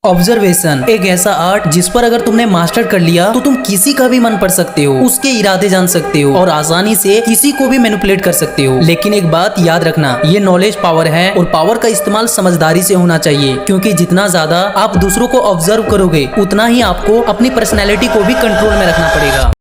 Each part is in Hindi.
ऑब्जर्वेशन एक ऐसा आर्ट जिस पर अगर तुमने मास्टर कर लिया तो तुम किसी का भी मन पढ़ सकते हो, उसके इरादे जान सकते हो और आसानी से किसी को भी मैनिपुलेट कर सकते हो। लेकिन एक बात याद रखना, ये नॉलेज पावर है और पावर का इस्तेमाल समझदारी से होना चाहिए, क्योंकि जितना ज्यादा आप दूसरों को ऑब्जर्व करोगे उतना ही आपको अपनी पर्सनैलिटी को भी कंट्रोल में रखना पड़ेगा।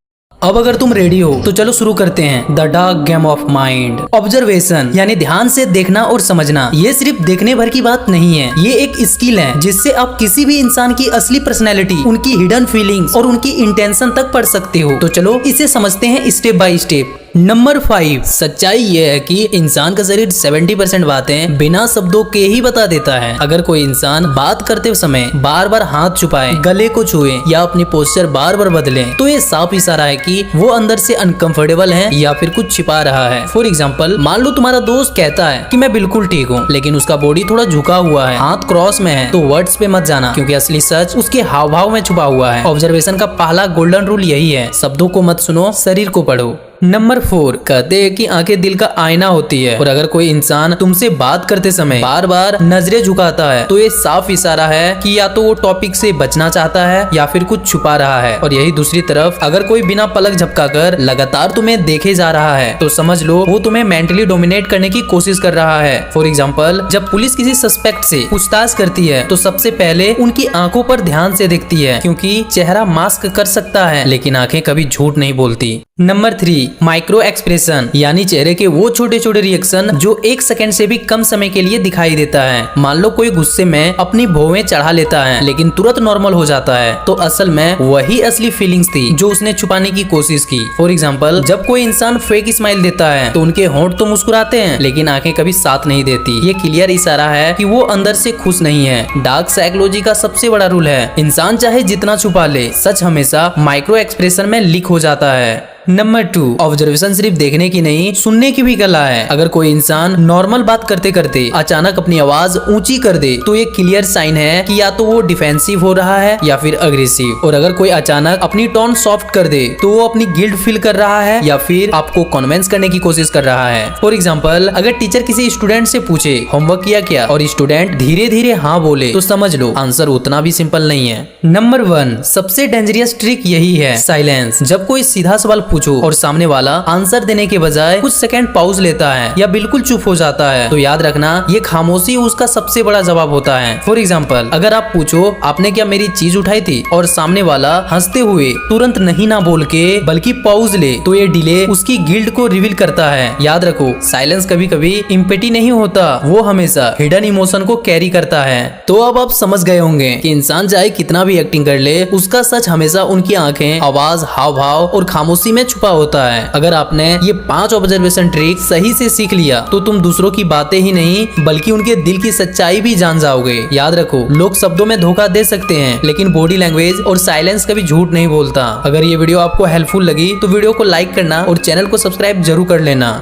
अब अगर तुम रेडी हो तो चलो शुरू करते हैं the dark game of mind. Observation यानी ध्यान से देखना और समझना। ये सिर्फ देखने भर की बात नहीं है, ये एक स्किल है जिससे आप किसी भी इंसान की असली पर्सनैलिटी, उनकी हिडन फीलिंग्स और उनकी इंटेंशन तक पढ़ सकते हो। तो चलो इसे समझते हैं स्टेप बाय स्टेप। नंबर 5, सच्चाई ये है कि इंसान का शरीर 70% बातें बिना शब्दों के ही बता देता है। अगर कोई इंसान बात करते समय बार बार हाथ छुपाए, गले को छुए या अपनी पोस्चर बार बार बदले तो ये साफ इशारा है कि वो अंदर से अनकंफर्टेबल है या फिर कुछ छिपा रहा है। फॉर एग्जाम्पल, मान लो तुम्हारा दोस्त कहता है कि मैं बिल्कुल ठीक हूँ, लेकिन उसका बॉडी थोड़ा झुका हुआ है, हाथ क्रॉस में है, तो वर्ड्स पे मत जाना, क्योंकि असली सच उसके हाव भाव में छुपा हुआ है। ऑब्जर्वेशन का पहला गोल्डन रूल यही है, शब्दों को मत सुनो, शरीर को पढ़ो। नंबर 4, कहते हैं कि आंखें दिल का आईना होती है, और अगर कोई इंसान तुमसे बात करते समय बार बार नजरें झुकाता है तो ये साफ इशारा है कि या तो वो टॉपिक से बचना चाहता है या फिर कुछ छुपा रहा है। और यही दूसरी तरफ, अगर कोई बिना पलक झपकाकर लगातार तुम्हें देखे जा रहा है तो समझ लो वो तुम्हें मेंटली डोमिनेट करने की कोशिश कर रहा है। फॉर एग्जाम्पल, जब पुलिस किसी सस्पेक्ट से पूछताछ करती है तो सबसे पहले उनकी आंखों पर ध्यान से देखती है, क्योंकि चेहरा मास्क कर सकता है लेकिन आंखें कभी झूठ नहीं बोलती। नंबर 3, माइक्रो एक्सप्रेशन यानी चेहरे के वो छोटे छोटे रिएक्शन जो 1 सेकंड से भी कम समय के लिए दिखाई देता है। मान लो कोई गुस्से में अपनी भौवें चढ़ा लेता है लेकिन तुरंत नॉर्मल हो जाता है, तो असल में वही असली फीलिंग्स थी जो उसने छुपाने की कोशिश की। फॉर एग्जाम्पल, जब कोई इंसान फेक स्माइल देता है तो उनके होंठ तो मुस्कुराते हैं लेकिन आंखें कभी साथ नहीं देती। ये क्लियर इशारा है कि वो अंदर से खुश नहीं है। डार्क साइकोलॉजी का सबसे बड़ा रूल है, इंसान चाहे जितना छुपा ले, सच हमेशा माइक्रो एक्सप्रेशन में लीक हो जाता है। नंबर 2, ऑब्जर्वेशन सिर्फ देखने की नहीं, सुनने की भी कला है। अगर कोई इंसान नॉर्मल बात करते करते अचानक अपनी आवाज ऊंची कर दे तो ये क्लियर साइन है कि या तो वो डिफेंसिव हो रहा है या फिर अग्रेसिव। और अगर कोई अचानक अपनी टोन सॉफ्ट कर दे तो वो अपनी गिल्ट फील कर रहा है या फिर आपको कन्विंस करने की कोशिश कर रहा है। फॉर एग्जाम्पल, अगर टीचर किसी स्टूडेंट से पूछे होमवर्क किया क्या और स्टूडेंट धीरे धीरे हाँ बोले तो समझ लो आंसर उतना भी सिंपल नहीं है। नंबर 1, सबसे डेंजरस ट्रिक यही है, साइलेंस। जब कोई सीधा सवाल पूछो और सामने वाला आंसर देने के बजाय कुछ सेकंड पॉज लेता है या बिल्कुल चुप हो जाता है तो याद रखना ये खामोशी उसका सबसे बड़ा जवाब होता है। फॉर एग्जाम्पल, अगर आप पूछो आपने क्या मेरी चीज उठाई थी और सामने वाला हंसते हुए तुरंत नहीं ना बोल के बल्कि पॉज ले तो ये डिले उसकी गिल्ट को रिवील करता है। याद रखो, साइलेंस कभी कभी इम्पेटी नहीं होता, वो हमेशा हिडन इमोशन को कैरी करता है। तो अब आप समझ गए होंगे कि इंसान चाहे कितना भी एक्टिंग कर ले, उसका सच हमेशा उनकी आंखें, आवाज, हाव भाव और खामोशी में छुपा होता है। अगर आपने ये 5 ऑब्जर्वेशन ट्रिक सही से सीख लिया तो तुम दूसरों की बातें ही नहीं बल्कि उनके दिल की सच्चाई भी जान जाओगे। याद रखो, लोग शब्दों में धोखा दे सकते हैं लेकिन बॉडी लैंग्वेज और साइलेंस कभी झूठ नहीं बोलता। अगर ये वीडियो आपको हेल्पफुल लगी तो वीडियो को लाइक करना और चैनल को सब्सक्राइब जरूर कर लेना।